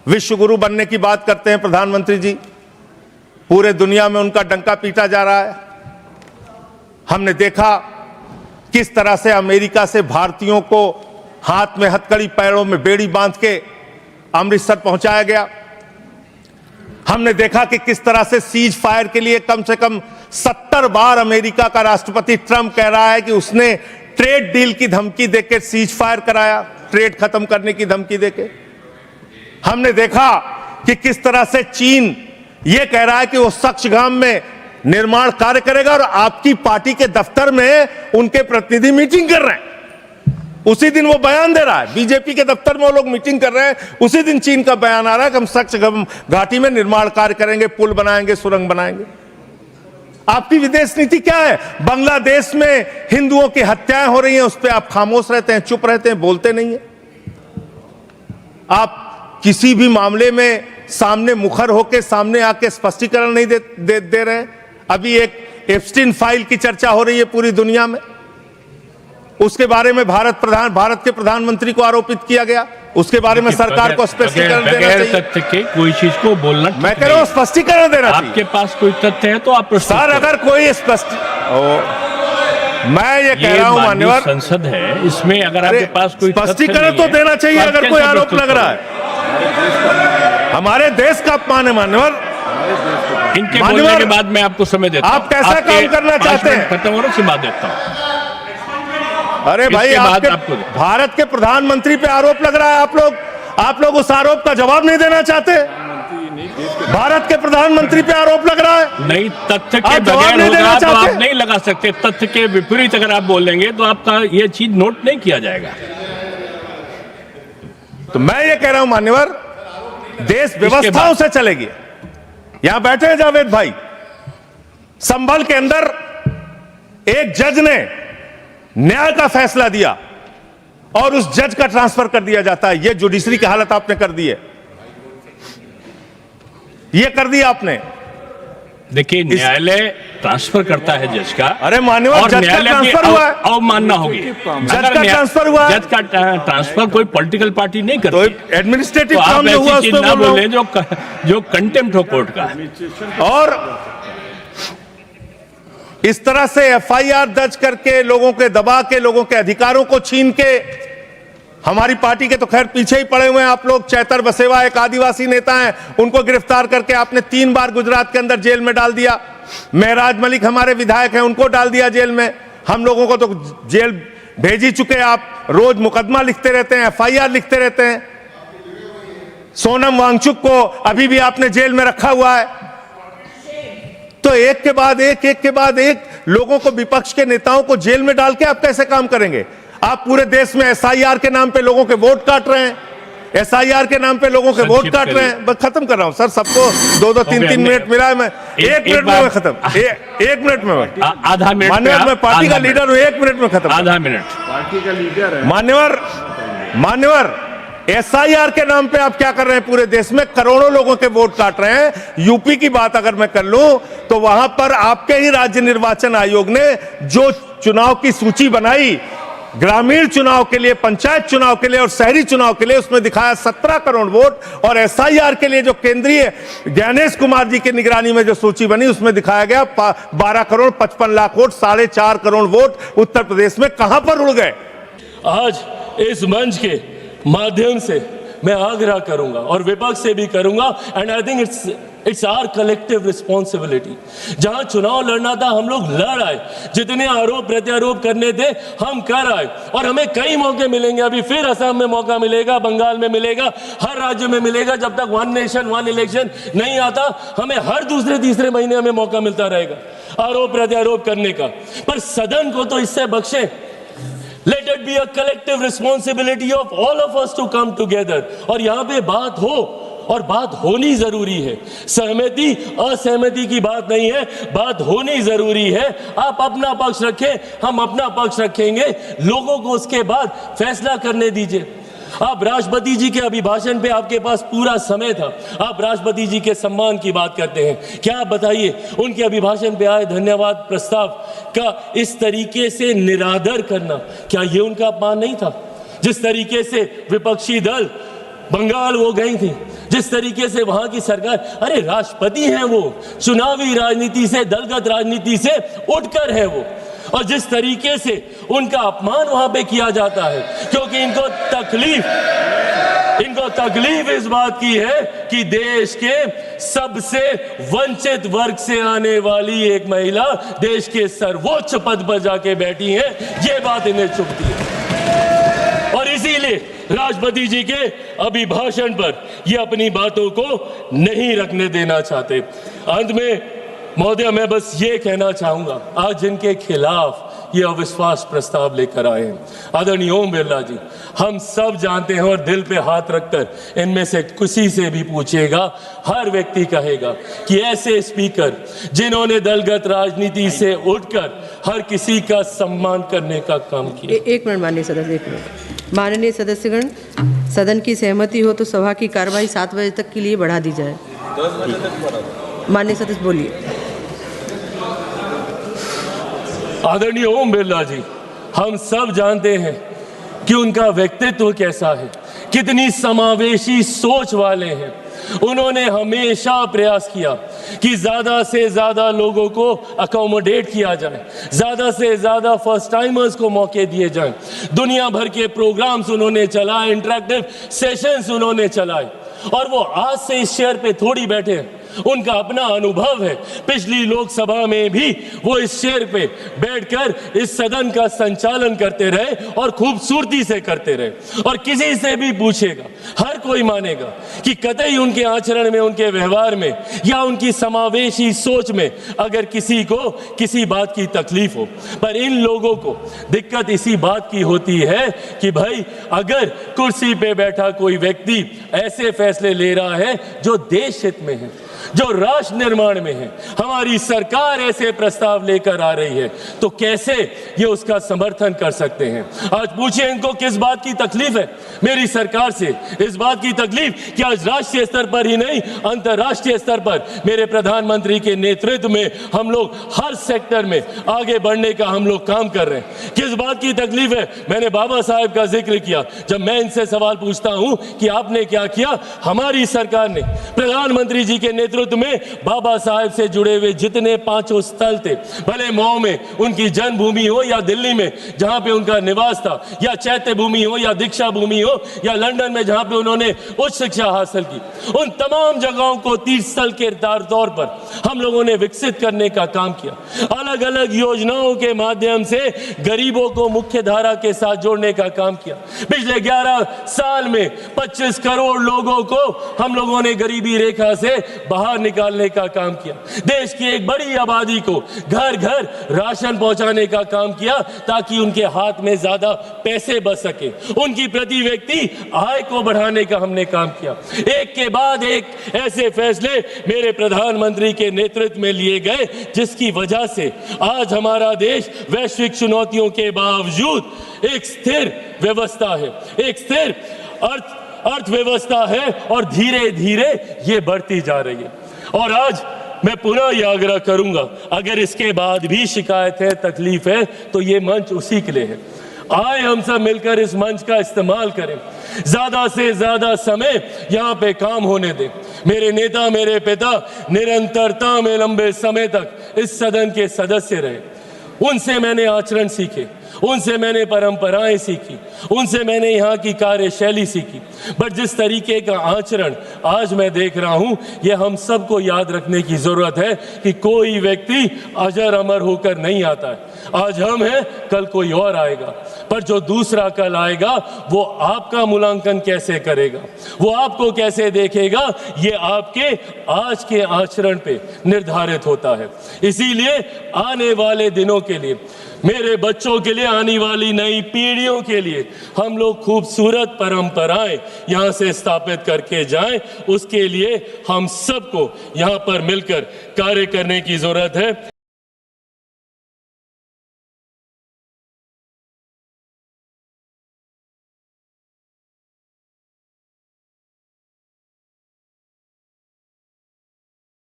विश्व गुरु बनने की बात करते हैं प्रधानमंत्री जी, पूरे दुनिया में उनका डंका पीटा जा रहा है। हमने देखा किस तरह से अमेरिका से भारतीयों को हाथ में हथकड़ी पैरों में बेड़ी बांध के अमृतसर पहुंचाया गया। हमने देखा कि किस तरह से सीज फायर के लिए कम से कम 70 बार अमेरिका का राष्ट्रपति ट्रंप कह रहा है कि उसने ट्रेड डील की धमकी देकर सीज फायर कराया, ट्रेड खत्म करने की धमकी देके। हमने देखा कि किस तरह से चीन यह कह रहा है कि वो सक्सगाम में निर्माण कार्य करेगा और आपकी पार्टी के दफ्तर में उनके प्रतिनिधि मीटिंग कर रहे हैं। उसी दिन वो बयान दे रहा है, बीजेपी के दफ्तर में वो लोग मीटिंग कर रहे हैं, उसी दिन चीन का बयान आ रहा है कि हम सक्सगाम घाटी में निर्माण कार्य करेंगे, पुल बनाएंगे, सुरंग बनाएंगे। आपकी विदेश नीति क्या है? बांग्लादेश में हिंदुओं की हत्याएं हो रही हैं, उस पर आप खामोश रहते हैं, चुप रहते हैं, बोलते नहीं है। आप किसी भी मामले में सामने मुखर होकर सामने आके स्पष्टीकरण नहीं दे रहे हैं। अभी एक एप्स्टीन फाइल की चर्चा हो रही है पूरी दुनिया में, उसके बारे में भारत के प्रधानमंत्री को आरोपित किया गया, उसके बारे में सरकार को स्पष्टीकरण देना चाहिए। तथ्य के कोई चीज को बोलना, मैं कह रहा हूं स्पष्टीकरण देना चाहिए। आपके पास कोई तथ्य है तो आप सर, अगर कोई मैं ये कह रहा हूं मान्यवर, संसद है, इसमें अगर आपके पास कोई स्पष्टीकरण तो देना चाहिए। अगर कोई आरोप लग रहा है, हमारे देश का अपमान है मान्यवर। इनके बोलने के बाद मैं आपको समय देता हूं। आप कैसा काम करना चाहते हैं? खत्म हो रहा, उसके बाद देता हूं। अरे भाई, भारत के प्रधानमंत्री पे आरोप लग रहा है, आप लोग उस आरोप का जवाब नहीं देना चाहते। भारत के प्रधानमंत्री पे आरोप लग रहा है, नहीं तथ्य के बगैर होगा तो आप नहीं लगा सकते। तथ्य के विपरीत अगर आप बोलेंगे तो आपका ये चीज नोट नहीं किया जाएगा। तो मैं ये कह रहा हूं मान्यवर, देश व्यवस्थाओं से चलेगी। यहां बैठे हैं जावेद भाई, संभल के अंदर एक जज ने न्याय का फैसला दिया और उस जज का ट्रांसफर कर दिया जाता है। यह जुडिशरी की हालत आपने कर दी है, यह कर दिया आपने। देखिए, न्यायालय ट्रांसफर करता है जज का। अरे मान्यवर, जज का ट्रांसफर हुआ है, अवमानना होगी। जज का ट्रांसफर हुआ है, जज का ट्रांसफर कोई पॉलिटिकल पार्टी नहीं करती। तो एडमिनिस्ट्रेटिव काम जो हुआ उसको ना बोले जो कंटेम्प्ट हो कोर्ट का। और इस तरह से एफआईआर दर्ज करके लोगों के दबा के, लोगों के अधिकारों को छीन के, हमारी पार्टी के तो खैर पीछे ही पड़े हुए हैं आप लोग। चैतर बसेवा एक आदिवासी नेता हैं, उनको गिरफ्तार करके आपने 3 बार गुजरात के अंदर जेल में डाल दिया। महराज मलिक हमारे विधायक हैं, उनको डाल दिया जेल में। हम लोगों को तो जेल भेज ही चुके। आप रोज मुकदमा लिखते रहते हैं, एफआईआर लिखते रहते हैं। सोनम वांगचुक को अभी भी आपने जेल में रखा हुआ है। तो एक के बाद एक लोगों को, विपक्ष के नेताओं को जेल में डाल के आप कैसे काम करेंगे? आप पूरे देश में एसआईआर के नाम पे लोगों के वोट काट रहे हैं, एसआईआर के नाम पे लोगों के वोट काट रहे हैं। बस खत्म कर रहा हूं सर, सबको 2-3 मिनट मिला है। मैं 1 मिनट में खत्म, 1 मिनट में, आधा मिनट मान्यवर, मैं पार्टी का लीडर हूं, 1 मिनट में खत्म। आधा मिनट पार्टी का लीडर है मान्यवर, एसआईआर के नाम पे आप क्या कर रहे हैं? पूरे देश में करोड़ों लोगों के वोट काट रहे हैं। यूपी की बात अगर मैं कर लूं तो वहां पर आपके ही राज्य निर्वाचन आयोग ने जो चुनाव की सूची बनाई, ग्रामीण चुनाव के लिए, पंचायत चुनाव के लिए और शहरी चुनाव के लिए, उसमें दिखाया 17 करोड़ वोट। और एसआईआर के लिए जो केंद्रीय ज्ञानेश कुमार जी की निगरानी में जो सूची बनी, उसमें दिखाया गया 12 करोड़ 55 लाख वोट, 4.5 करोड़ वोट उत्तर प्रदेश में कहां पर उड़ गए? आज इस मंच के माध्यम से मैं आग्रह करूंगा और विपक्ष से भी करूंगा, and I think it's our collective responsibility. जहां चुनाव लड़ना था हम लोग लड़ आए, जितने आरोप प्रत्यारोप करने थे हम कर आए, और हमें कई मौके मिलेंगे। अभी फिर असम में मौका मिलेगा, बंगाल में मिलेगा, हर राज्य में मिलेगा। जब तक 1 नेशन 1 इलेक्शन नहीं आता, हमें हर दूसरे तीसरे महीने हमें मौका मिलता रहेगा आरोप प्रत्यारोप करने का। पर सदन को तो इससे बख्शे। Let it be a collective responsibility of all of us to come together। और यहाँ पे बात हो, और बात होनी जरूरी है। सहमति असहमति की बात नहीं है, बात होनी जरूरी है। आप अपना पक्ष रखें, हम अपना पक्ष रखेंगे, लोगों को उसके बाद फैसला करने दीजिए। आप राष्ट्रपति जी के अभिभाषण पे आपके पास पूरा समय था, आप राष्ट्रपति जी के सम्मान की बात करते हैं। क्या आप बताइए, उनके अभिभाषण पे आए धन्यवाद प्रस्ताव का इस तरीके से निरादर करना, क्या ये उनका अपमान नहीं था? जिस तरीके से विपक्षी दल बंगाल वो गई थी, जिस जिस तरीके से वहां की सरकार, अरे राष्ट्रपति हैं वो, चुनावी राजनीति से, दलगत राजनीति से उठकर है वो, और जिस तरीके से उनका अपमान वहां पे किया जाता है, क्योंकि इनको तकलीफ इस बात की है कि देश के सबसे वंचित वर्ग से आने वाली एक महिला देश के सर्वोच्च पद पर जाके बैठी है, ये बात इन्हें चुभती है। और इसीलिए राष्ट्रपति जी के अभिभाषण पर ये अपनी बातों को नहीं रखने देना चाहते। अंत में महोदय, मैं बस ये कहना चाहूंगा, आज जिनके खिलाफ ये अविश्वास प्रस्ताव लेकर आए हैं, आदरणीय ओम बिरला जी, हम सब जानते हैं और दिल पे हाथ रखकर इनमें से किसी से भी पूछेगा, हर व्यक्ति कहेगा कि ऐसे स्पीकर जिन्होंने दलगत राजनीति से उठकर हर किसी का सम्मान करने का काम किया। एक मिनट माननीय सदस्य, एक मिनट। माननीय सदस्यगण, सदन की सहमति हो तो सभा की कार्यवाही 7 बजे तक के लिए बढ़ा दी जाए। माननीय सदस्य बोलिए। आदरणीय ओम बिरला जी, हम सब जानते हैं कि उनका व्यक्तित्व कैसा है, कितनी समावेशी सोच वाले हैं। उन्होंने हमेशा प्रयास किया कि ज्यादा से ज्यादा लोगों को अकोमोडेट किया जाए, ज्यादा से ज्यादा फर्स्ट टाइमर्स को मौके दिए जाएं। दुनिया भर के प्रोग्राम्स उन्होंने चलाए, इंटरेक्टिव सेशंस उन्होंने चलाए, और वो आज से इस चेयर पे थोड़ी बैठे हैं, उनका अपना अनुभव है। पिछली लोकसभा में भी वो इस चेयर पे बैठकर इस सदन का संचालन करते रहे और खूबसूरती से करते रहे। और किसी से भी पूछेगा, हर कोई मानेगा कि कतई उनके आचरण में, उनके व्यवहार में या उनकी समावेशी सोच में अगर किसी को किसी बात की तकलीफ हो, पर इन लोगों को दिक्कत इसी बात की होती है कि भाई अगर कुर्सी पे बैठा कोई व्यक्ति ऐसे फैसले ले रहा है जो देश हित में है, जो राष्ट्र निर्माण में है, हमारी सरकार ऐसे प्रस्ताव लेकर आ रही है, तो कैसे ये उसका समर्थन कर सकते हैं। आज पूछिए इनको किस बात की तकलीफ है मेरी सरकार से। इस बात की तकलीफ कि आज राष्ट्रीय स्तर पर ही नहीं, अंतर्राष्ट्रीय स्तर पर मेरे प्रधानमंत्री के नेतृत्व में हम लोग हर सेक्टर में आगे बढ़ने का हम लोग काम कर रहे हैं। किस बात की तकलीफ है, मैंने बाबा साहेब का जिक्र किया। जब मैं इनसे सवाल पूछता हूं कि आपने क्या किया, हमारी सरकार ने प्रधानमंत्री जी के नेतृत्व में बाबा साहेब से जुड़े हुए जितने 5 स्थल थे, भले मऊ में उनकी जन्मभूमि हो या दिल्ली में जहां पे उनका निवास था, या चैत्य भूमि हो या दीक्षा भूमि हो, या लंदन में जहां पे उन्होंने उच्च शिक्षा हासिल की, उन तमाम जगहों को तीर्थ स्थल के तौर पर हम लोगों ने विकसित करने का काम किया। अलग अलग योजनाओं के माध्यम से गरीबों को मुख्य धारा के साथ जोड़ने का काम किया। पिछले 11 साल में 25 करोड़ लोगों को हम लोगों ने गरीबी रेखा से बाहर निकालने का काम किया। देश की एक बड़ी आबादी को घर घर राशन पहुंचाने का काम किया ताकि उनके हाथ में ज्यादा पैसे बच सके। उनकी प्रति व्यक्ति आय को बढ़ाने का हमने काम किया। एक के बाद एक ऐसे फैसले मेरे प्रधानमंत्री के नेतृत्व में लिए गए, जिसकी वजह से आज हमारा देश वैश्विक चुनौतियों के बावजूद एक स्थिर व्यवस्था है, एक स्थिर अर्थव्यवस्था है, और धीरे धीरे ये बढ़ती जा रही है। और आज मैं पुनः यह आग्रह करूंगा, अगर इसके बाद भी शिकायत है, तकलीफ है, तो ये मंच उसी के लिए है। आए हम सब मिलकर इस मंच का इस्तेमाल करें, ज्यादा से ज्यादा समय यहाँ पे काम होने दें। मेरे नेता, मेरे पिता निरंतरता में लंबे समय तक इस सदन के सदस्य रहे। उनसे मैंने आचरण सीखे, उनसे मैंने परंपराएं सीखी, उनसे मैंने यहाँ की कार्यशैली सीखी। बट जिस तरीके का आचरण आज मैं देख रहा हूँ, ये हम सबको याद रखने की जरूरत है कि कोई व्यक्ति अजर अमर होकर नहीं आता है। आज हम हैं, कल कोई और आएगा, पर जो दूसरा कल आएगा वो आपका मूल्यांकन कैसे करेगा, वो आपको कैसे देखेगा, ये आपके आज के आचरण पे निर्धारित होता है। इसीलिए आने वाले दिनों के लिए, मेरे बच्चों के लिए, आने वाली नई पीढ़ियों के लिए हम लोग खूबसूरत परंपराएं यहाँ से स्थापित करके जाएं, उसके लिए हम सबको यहाँ पर मिलकर कार्य करने की जरूरत है।